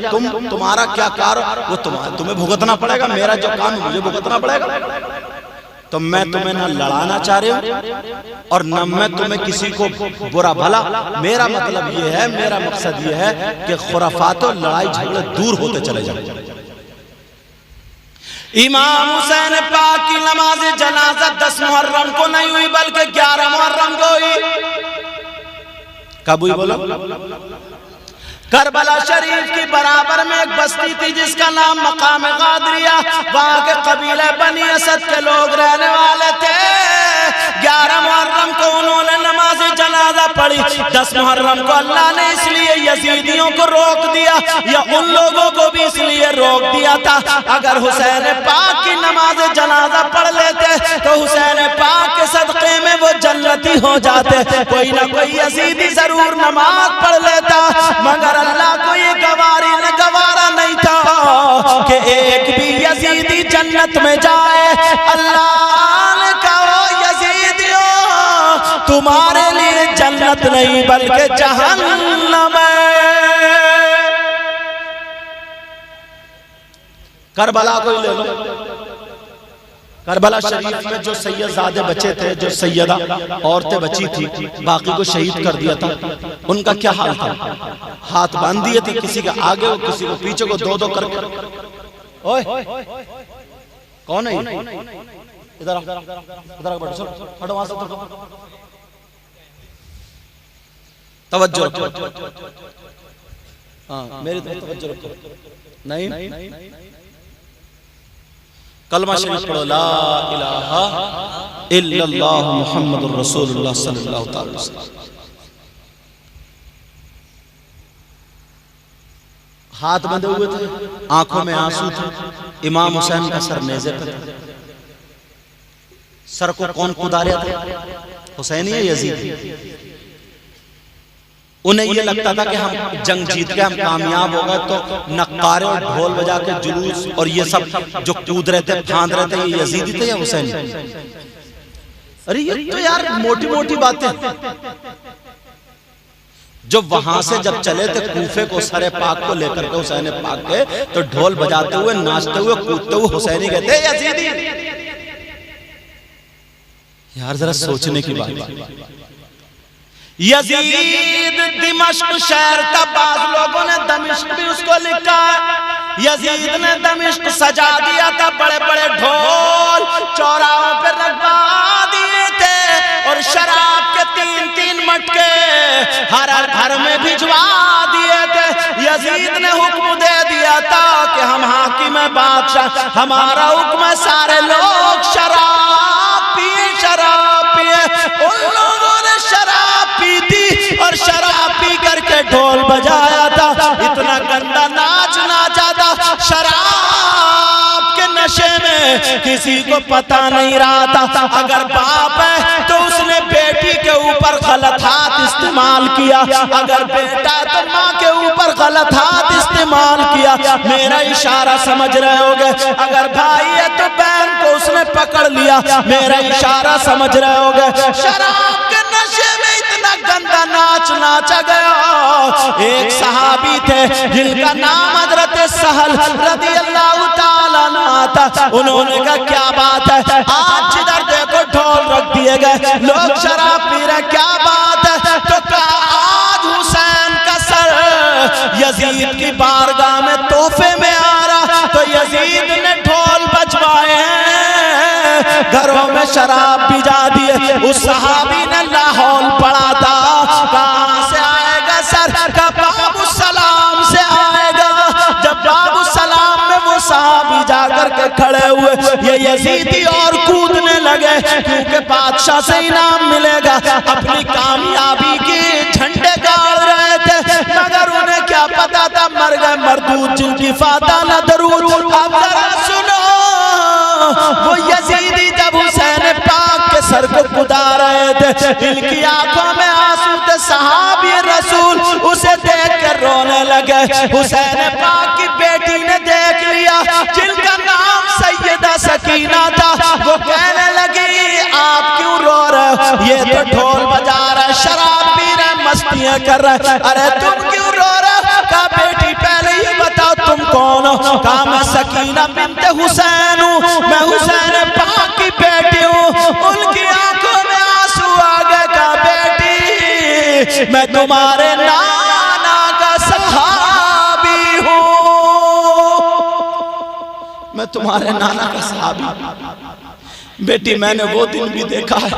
तुम्हारा क्या कार, वो तुम्हें भुगतना पड़ेगा, मेरा जो काम है मुझे भुगतना पड़ेगा। तो मैं तुम्हें ना लड़ाना चाह रही हूं और न मैं तुम्हें किसी को बुरा भला, मेरा मतलब ये है, मेरा मकसद ये है कि खुराफात और लड़ाई झगड़े दूर होते चले जाए। इमाम हुसैन पाक की नमाज जनाजा 10 मुहर्रम को नहीं हुई बल्कि 11 मुहर्रम को हुई। कब हुई बोलो? करबला शरीफ की बराबर में एक बस्ती थी जिसका नाम मकाम गादरिया, वहां के कबीले बनी असद के लोग रहने वाले थे। 11 मुहर्रम को उन्होंने नमाज जनाजा पढ़ी। 10 मुहर्रम को अल्लाह ने इसलिए यजीदियों को रोक दिया या उन लोगों को भी इसलिए रोक दिया था, अगर हुसैन पाक की नमाज जनाजा पढ़ लेते तो हुसैन पाक के सदक़े में वो जन्नती हो जाते। कोई ना कोई यजीदी जरूर नमाज पढ़ लेता, मगर अल्लाह को ये गवारा नहीं था कि एक भी यजीदी जन्नत में जाए। अल्लाह ने कहा यजीदियों तुम्हारे लिए जन्नत नहीं बल्कि जहन्नम है। करबला को ही ले लो, करबला शरीफ में जो सैयदजादे बचे थे, जो सैयदा औरतें बची थी, बाकी को शहीद कर दिया था, उनका क्या हाल था? हाथ बांध दिए थे, किसी के आगे हो किसी को पीछे को, दो दो करके। ओए कौन है? इधर इधर बैठो, हटो वहां से, तवज्जो रखो। हाँ मेरी तरफ तवज्जो रखो। नहीं कलमा शरीफ पढ़ो, ला इलाहा इल्लल्लाह मुहम्मदुर रसूलुल्लाह सल्लल्लाहु अलैहि वसल्लम। हाथ बंधे हुए थे, आंखों में आंसू थे। इमाम हुसैन का सर नेज़े पे था। सर को कौन कुदा रहा था? हुसैन या यजीद? उन्हें ये लगता था कि हम जंग जीत के हम कामयाब हो गए, तो नक्कारे और ढोल बजा के जुलूस और ये सब जो कूद रहे थे, फांद रहे थे, ये यजीदी थे या हुसैन? अरे ये तो यार मोटी मोटी बातें। जो वहां से जब चले थे कूफे को, सरे पाक को लेकर के, हुसैन पाक के, तो ढोल बजाते हुए, नाचते हुए, कूदते हुए हुसैनी कहते यजीदी। यार जरा सोचने की बात। यजीद दिमश्क शहर था, बाज़ लोगों ने दमिश्क भी उसको लिखा है। यजीद ने दमिश्क सजा दिया था, बड़े बड़े ढोल चौराहों पर रखवा दिए थे, और शराब के 3-3 मटके हर घर में भिजवा दिए थे। यजीद ने हुक्म दे दिया था कि हम हाकिम बादशाह, हमारा हुक्म है सारे लोग शराब पिए, शराब पिए। उन लोगों ने शराब पी थी और शराब पी करके ढोल बजाया था, इतना गंदा नाच नाचा था, शराब के नशे में किसी को पता नहीं रहा था। अगर बाप है तो उसने बेटी के ऊपर गलत हाथ इस्तेमाल किया, अगर बेटा है तो माँ के ऊपर गलत हाथ इस्तेमाल किया। मेरा इशारा समझ रहे होगे? अगर भाई है तो बहन को उसने पकड़ लिया, मेरा इशारा समझ रहे होगे? शराब के नशे में इतना गंदा नाच नाचा गया। एक सहाबी थे जिनका नाम हजरत सहल रज़ियल्लाहु ताला अन्हु था। उन्होंने कहा क्या बात है, आज जिधर देखो ढोल रख दिए गए, लोग शराब पी रहे, क्या बात है? तो कहा आज हुसैन का सर यजीद की बारगाह में तोहफे में आ रहा, तो यजीद ने ढोल बजवाए हैं, घरों में शराब भिजा दिए। उस सहाबी ने लाहौल पढ़ा था, कहां से आएगा सर? का बाबू सलाम से आएगा। जब बाबू सलाम में वो सहाबी जाकर के खड़े हुए, ये यजीदी और कूदने लगे, क्योंकि बादशाह से इनाम मिलेगा। अपनी कामयाबी के झंडे गाड़ रहे थे, मगर उन्हें क्या पता था मर गए मरदूद जिनकी फाता न दरूद। अब जरा सुनो, वो यजीदी जब हुसैन पाक के सर को कुदा रहे थे, इनकी आंखों में आंसू थे। सहाबी रसूल उसे देख कर रोने लगे। हुसैन पाक की बेटी ने देख लिया, जिनका नाम सैयदा सकीना था, वो कहने लगी आप क्यों रो रहे हो? ये तो ढोल बजा रहे, शराब पी रहे, मस्तियां कर रहे, अरे तुम क्यों रो रहे हो? कहा बेटी पहले ये बताओ तुम कौन हो? कहा मैं सकीना बिन्ते हुसैन हूँ, मैं हुसैन पाक की बेटी हूँ। उनकी आंखों में आंसू आ गए। कहा बेटी मैं तुम्हारे नाना का सहाबी हूँ, मैं तुम्हारे नाना का सहाबी। बेटी मैंने वो दिन भी देखा है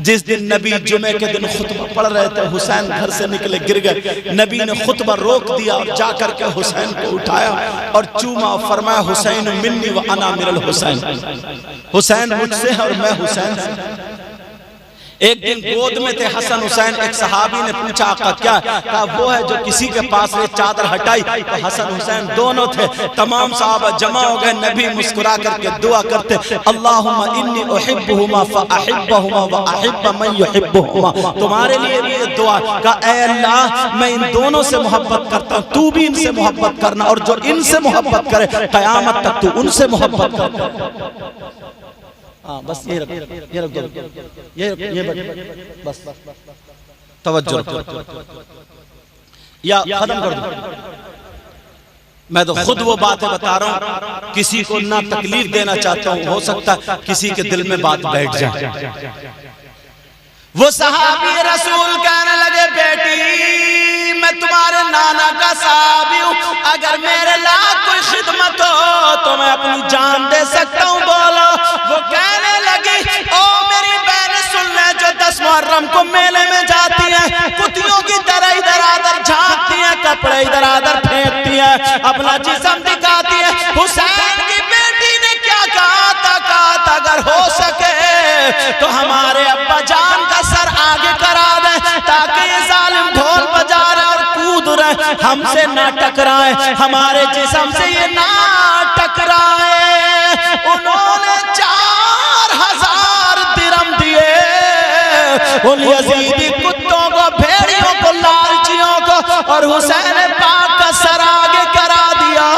जिस दिन नबी जुमे के दिन खुतबा पढ़ रहे थे, हुसैन घर से निकले, गिर गए। नबी ने खुतबा रोक दिया और जाकर के हुसैन को उठाया और चूमा और फरमाया हुसैन मिन्नी व अना मिनल हुसैन, हुसैन मुझसे और मैं हुसैन से। एक दिन गोद में थे हसन हुसैन। एक सहाबी ने पूछा आका क्या? कहा वो है जो किसी के पास ये चादर हटाई। तो हसन हुसैन दोनों थे। तमाम सहाबा जमा हो गए। नबी मुस्कुरा करके दुआ करते, अल्लाहुम्मा इन्नी उहिब्बुहुमा फअहिब्बहुमा व अहिब्ब मन युहिब्बुहुमा। तुम्हारे लिए भी ये दुआ का, ऐ अल्लाह मैं इन दोनों से मोहब्बत करता हूँ, तू भी इनसे मोहब्बत करना, और जो इनसे मोहब्बत करे क़यामत तक तू उनसे मोहब्बत कर। हाँ बस ये रख, ये रख दो, ये बस तवज्जो रखो या खत्म कर दो। मैं तो खुद वो बातें बता रहा हूं, किसी को ना तकलीफ देना चाहता हूं, हो सकता किसी के दिल में बात बैठ जाए। वो सहाबी रसूल कहने लगे, बेटी मैं तुम्हारे नाना का सहाबी हूं, अगर मेरे लायक कोई खिदमत हो तो मैं अपनी जान दे सकता हूं, बोलो। वो कहने लगी, ओ मेरी बहन सुन ले, जो 10 मुहर्रम को मेले में जाती है, कुतियों की तरह इधर आधर झांकती है, कपड़े इधर आधर फेंकती है, अपना जिस्म दिखाती है। हुसैन की बेटी ने क्या कहा था अगर हो सके तो हमारे अब्बा जान का सर आगे करा दे, ताकि ये जालिम ढोल बजा रहे और कूद रहे हमसे ना टकराए, हमारे जिस्म से ये ना टकराए। उन्होंने 4000 दिरहम दिए उन यजीदी कुत्तों को, भेड़ियों को, लालचियों को, और हुसैन पाक का सर आगे करा दिया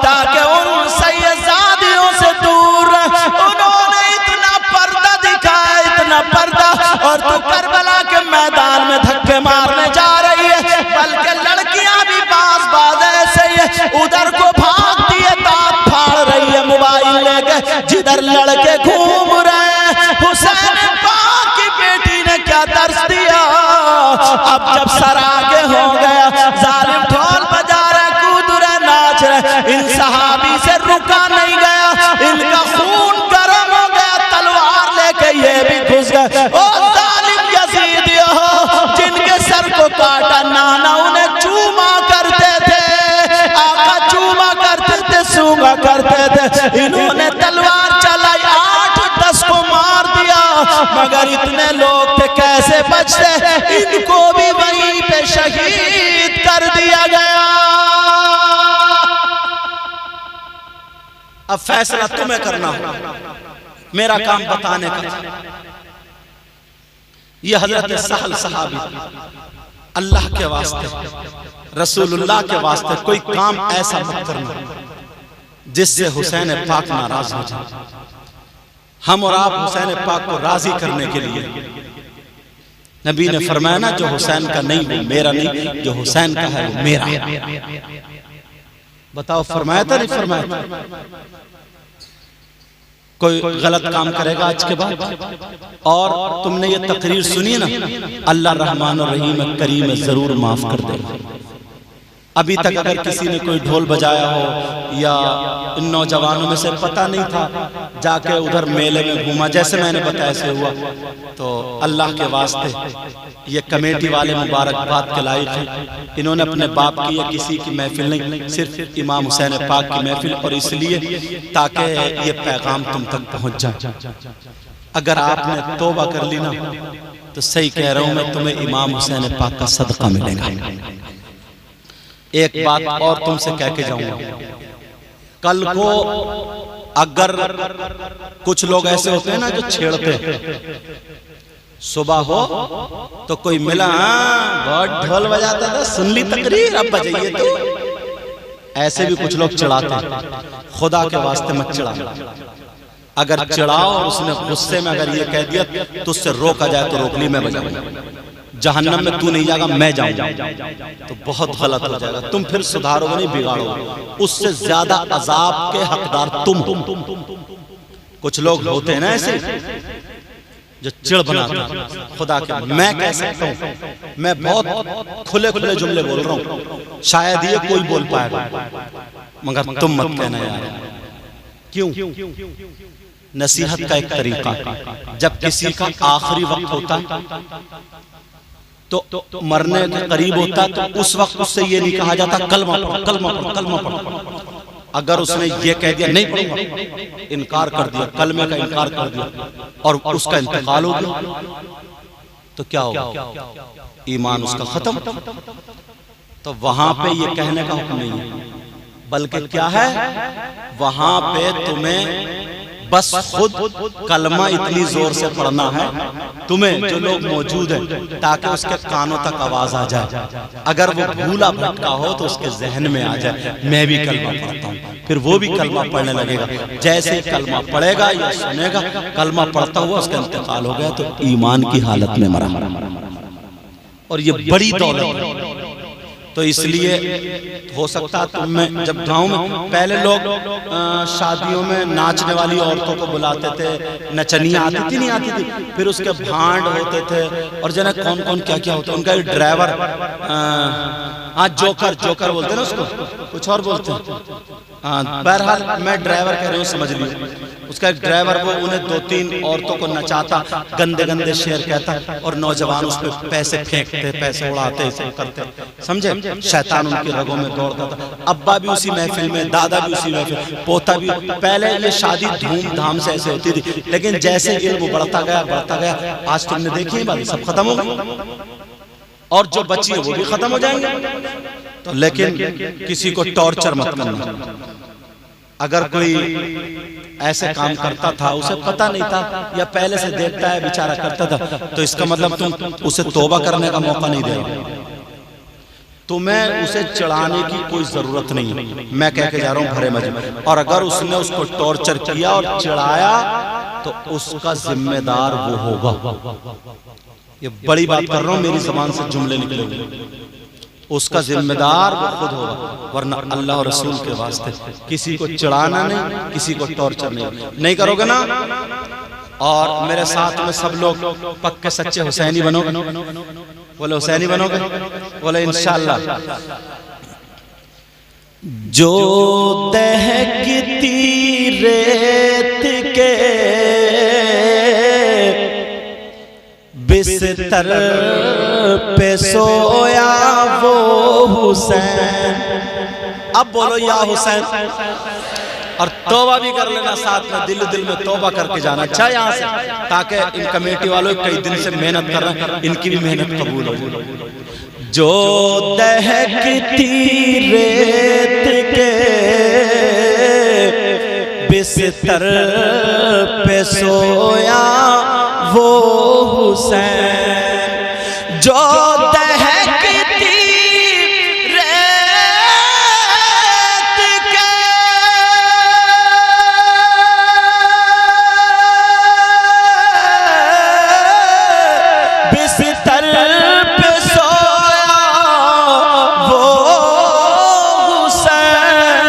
ताकि उन सैयदादियों से दूर रहे। उन्होंने इतना पर्दा दिखाया, इतना पर्दा, और तू करबला के मैदान में धक्के मारने जा रही है, बल्कि लड़कियां भी बाज ऐसे ही है, उधर को भागती है, दांत फाड़ रही है मोबाइल लेके, जिधर लड़के घूम रहे हैं। हुसैन पाक की बेटी ने क्या दर्श दिया। अब जब सर आगे हो गया, जालिम ढोल बजा रहे, कूद रहे, नाच रहे, इन सहाबी से रुका नहीं गया, इनका खून गर्म हो गया, तलवार लेके ये भी घुस गए। ओ जालिम यजीदियों, जिनके सर को काटा, नाना उन्हें चूमा करते थे, आका चूमा करते थे, सूंघा करते थे, इन्होंने तलवार चलाई, 8-10 को मार दिया, मगर इतने लोग थे, कैसे बचते, इनको भी वहीं पे शहीद कर दिया गया। अब फैसला तुम्हें करना हो, मेरा काम बताने का। ये हजरत सहल सहाबी, अल्लाह के वास्ते, रसूलुल्लाह के वास्ते कोई काम ऐसा मत करना जिससे हुसैन पाक नाराज हो जाए। हम और आप हुसैन पाक को राजी करने के लिए, नबी ने फरमाया ना, जो हुसैन का नहीं वो मेरा नहीं, जो हुसैन का है वो मेरा। बताओ, फरमाया था नहीं फरमाया? कोई गलत काम करेगा आज के बाद, और तुमने ये तकरीर सुनी ना, अल्लाह रहमान और रहीम करीम जरूर माफ कर देगा। अभी तक अगर किसी ने कोई ढोल बजाया हो, या इन नौजवानों में से पता नहीं था, जाके उधर मेले में घूमा, जैसे मैंने बताया से हुआ, तो अल्लाह के वास्ते ये कमेटी वाले मुबारकबाद के लायक हैं। इन्होंने अपने बाप की या किसी की महफिल नहीं, सिर्फ इमाम हुसैन पाक की महफिल, और इसलिए ताकि ये पैगाम तुम तक पहुंच जाए। अगर आपने तौबा कर ली ना, तो सही कह रहा हूं मैं, तुम्हें इमाम हुसैन पाक का सदका मिलेगा। एक बात और तुमसे कह के जाऊंगा, कल को अगर कुछ लोग ऐसे होते हैं ना जो छेड़ते, सुबह हो तो कोई मिला, बहुत ढोल बजाता था, सुन ली तकरीर, अब बजाइए तो, ऐसे भी कुछ लोग चिढ़ाते। खुदा के वास्ते मत चिढ़ाओ। अगर चिढ़ाओ और उसने गुस्से में अगर ये कह दिया तो उससे रोका जाए तो रोक ली, मैं बजाऊंगा, जहन्नम में तू नहीं जाएगा मैं जाऊंगा, तो बहुत गलत हो जाएगा। तुम फिर सुधारोगे नहीं, बिगाड़ोगे, उससे ज्यादा अजाब के हकदार तुम हो। कुछ लोग होते हैं ना ऐसे जो चिढ़ बनाते हैं। खुदा के मैं कह सकता हूं, मैं बहुत खुले खुले जुमले बोल रहा हूं, शायद ये कोई बोल पाएगा, मगर तुम मत कहना यार। क्यों? नसीहत का एक तरीका, जब किसी का आखिरी वक्त होता तो मरने के करीब होता, तो उस वक्त उससे ये नहीं कहा जाता कलमा पढ़ो, कलमा पढ़ो, कलमा पढ़ो। अगर उसने ये कह दिया नहीं पढ़ूंगा, इनकार कर दिया, कलमे का इनकार कर दिया, और उसका इंतकाल हो गया, तो क्या होगा? ईमान उसका खत्म। तो वहां पे ये कहने का हुक्म नहीं है, बल्कि क्या है, वहां पे तुम्हें बस खुद कलमा इतनी जोर से पढ़ना है तुम्हें, जो लोग मौजूद हैं, ताकि उसके कानों तक आवाज आ जाए। अगर वो भूला भटका हो तो उसके जहन में आ जाए मैं भी कलमा पढ़ता हूँ, फिर वो भी कलमा पढ़ने लगेगा। जैसे ही कलमा पढ़ेगा या सुनेगा, कलमा पढ़ता हुआ उसका इंतकाल हो गया, तो ईमान की हालत में मरा। और ये बड़ी दौलत है, तो इसलिए हो सकता तुम में, जब गांव में पहले लोग शादियों में नाचने वाली औरतों को बुलाते थे, नचनियाँ आती थी नहीं आती थी, फिर उसके भांड होते थे और जना कौन कौन क्या क्या होता है, उनका एक ड्राइवर, हाँ जोकर, जोकर बोलते हैं ना उसको, कुछ और बोलते हैं, हाँ बहरहाल मैं ड्राइवर कह रहा हूँ, समझ लियो। उसका एक ड्राइवर वो उन्हें 2-3 औरतों को नचाता, गंदे गंदे शेर कहता और नौजवान उस पर पैसे फेंकते, पैसे उड़ाते, ऐसे करते, समझे। शैतान उनकी रगों में दौड़ता था। अब्बा भी उसी महफिल में, दादा भी उसी महफिल, पोता भी। पहले ये शादी धूमधाम से ऐसे होती थी, लेकिन जैसे इल्म बढ़ता गया, आज तुमने देखी है बात, सब खत्म हो गई और जो बची है वो भी खत्म हो जाएंगे। तो लेकिन किसी को टॉर्चर मत करना। अगर कोई ऐसे काम करता था, उसे पता नहीं था या पहले से देखता है बेचारा करता था, तो इसका मतलब तुम उसे तौबा करने का मौका नहीं दे। तुम्हें उसे चढ़ाने की कोई जरूरत नहीं है, मैं कह के जा रहा हूं भरे मजे। और अगर उसने उसको टॉर्चर किया और चढ़ाया तो उसका जिम्मेदार वो होगा। ये बड़ी बात कर रहा हूं, मेरी जबान से जुमले निकलेंगे। उसका जिम्मेदार वो खुद होगा, वरना अल्लाह और रसूल के वास्ते किसी को चढ़ाना नहीं, किसी को टॉर्चर नहीं करोगे ना। और मेरे साथ में सब लोग पक्के सच्चे हुसैनी बनोगे, बोले हुसैनी बनोगे, बोले इंशाअल्लाह। जो दहकती रेत के बिस्तर पे सोया वो हुसैन। अब बोलो या हुसैन, और तौबा भी कर लेना साथ में, दिल में तौबा करके जाना। अच्छा यहाँ से, ताकि इन कमेटी वालों कई दिन से मेहनत कर रहे हैं, इनकी भी मेहनत कबूल हो। जो दहकती रेत के बिस्तर पे सोया वो हुसैन, जो दहकती रेत के बिस्तर पे सोया वो हुसैन,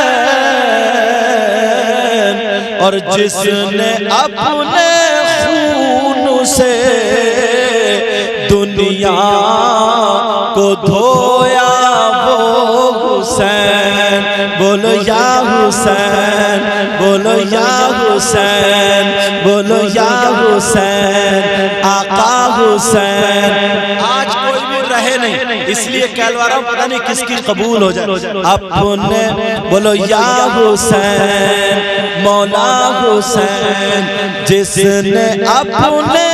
और जिसने अपने से दुनिया को धोया वो हुसैन। बोलो या हुसैन, बोलो या हुसैन, बोलो या हुसैन, आका हुसैन। आज कोई भी रहे नहीं, इसलिए कहलवा रहा हूं, पता नहीं किसकी कबूल हो जाए। अपने बोलो या हुसैन, मौला हुसैन, जिसने अपने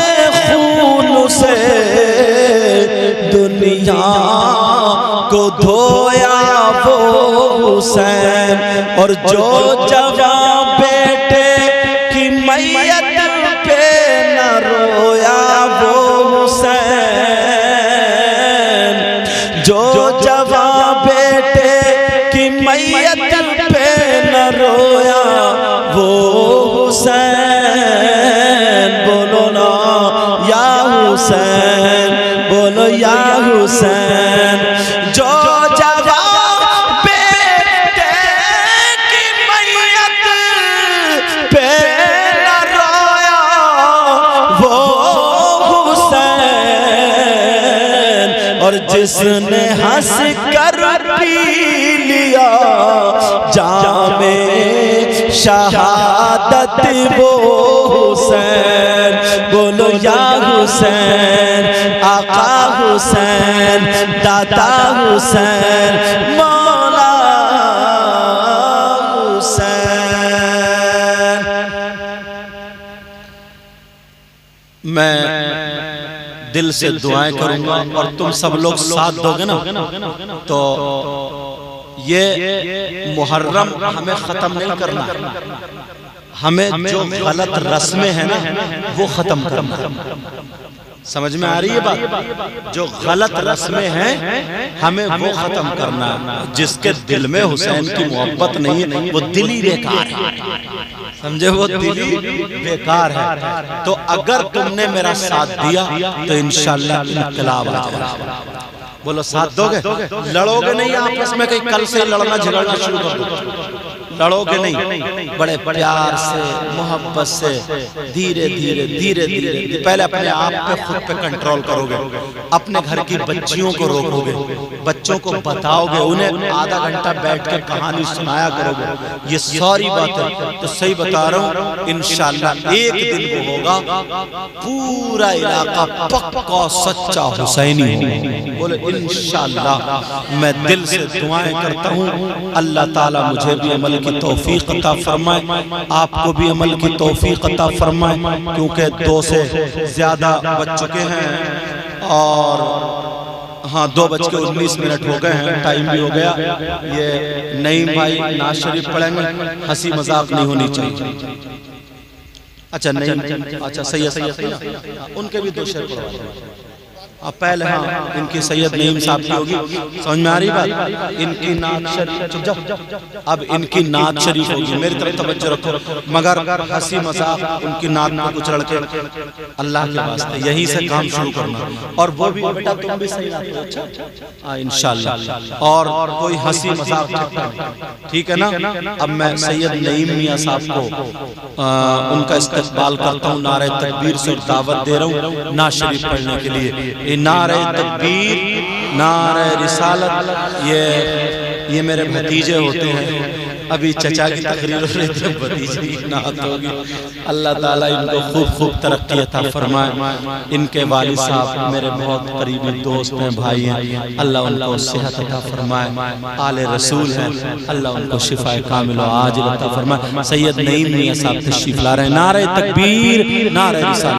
खून से दुनिया को धोया वो हुसैन, और जो जवां बेटे की मैयत पे न रोया वो हुसैन, जो जवां बेटे की मैयत पे न रोया वो हुसैन। बोलो ना या हुसैन, बोलो या हुसैन, जो जवां बेटे की मैयत पे न रोया वो हुसैन, और जिसने हंस कर पी लिया जामे शहादत वो हुसैन। बोलो या हुसैन, आका हुसैन, दादा हुसैन, मौला हुसैन। मैं दिल से दुआएं करूंगा और तुम सब लोग साथ दोगे ना, तो ये मुहर्रम हमें खत्म नहीं करना, हमें जो गलत रस्में हैं ना वो खत्म करना। समझ में आ रही है बात? जो गलत रस्में हैं हमें वो खत्म करना। जिसके दिल में हुसैन की मोहब्बत नहीं है वो दिल ही बेकार है, समझे, वो दिल ही बेकार है। तो अगर तुमने मेरा साथ दिया तो इंशाअल्लाह इनकलाब आ जाएगा। बोलो साथ दोगे? लड़ोगे नहीं आपस में, कहीं कल से लड़ना झगड़ना शुरू कर दो, लड़ोगे नहीं। बड़े प्यार से मोहब्बत से धीरे धीरे धीरे धीरे पहले अपने आप पे खुद पे कंट्रोल करोगे, अपने घर की बच्चियों को रोकोगे, बच्चों को बताओगे, उन्हें आधा घंटा बैठ के कहानी सुनाया करोगे। ये सारी बातें तो सही बता रहा हूँ, इंशाअल्लाह एक दिन वो होगा पूरा इलाका पक्का सच्चा हुसैनी हो। बोले इंशाअल्लाह। मैं दिल से दुआएं करता हूँ अल्लाह ताला मुझे भी अमल की तौफीक अता फरमाए, आपको भी अमल की तौफीक अता फरमाए, क्योंकि 2 से ज्यादा बज चुके हैं और हाँ 2:19 हो गए हैं, टाइम भी हो गया। ये नईम भाई नाज शरीफ पढ़ेंगे, हंसी मजाक नहीं होनी चाहिए। अच्छा नहीं, अच्छा सैयद उनके भी 2 शेर पढ़वा अब पहले। हाँ इनकी सैयद नईम साहब की होगी, समझ में आ रही बात? इनकी नात शरीफ, अब इनकी नात शरीफ होगी, मेरी तरफ तवज्जो रखो। मगर हंसी मजाक उनकी नात में कुछ लड़के, अल्लाह के वास्ते यहीं से काम शुरू करना। और वो भी बेटा तुम भी सही लाते हो, अच्छा इंशाअल्लाह। और कोई हंसी मजाक ठीक है ना? अब मैं सैयद नईम मियां साहब को उनका इस्तकबाल करता हूँ, नारे तकबीर से दावत दे रहा हूँ नात शरीफ पढ़ने के लिए। नारे तकबीर, नारे रिसालत, ये मेरे भतीजे होते हैं। अभी चचा की तकरीर हो रही थी, भतीजे की नात होगी। अल्लाह ताला इनको खूब खूब तरक्की अता फरमाए। इनके वालिद साहब मेरे बहुत करीबी दोस्त हैं, भाई हैं, अल्लाह उनको सेहत अता फरमाए। आले रसूल हैं, अल्लाह उनको शिफाए कामिल व आजिल अता फरमाए। सैयद नईम मियां साहब तशरीफ ला रहे हैं। नारे तकबीर, नारे रिसालत।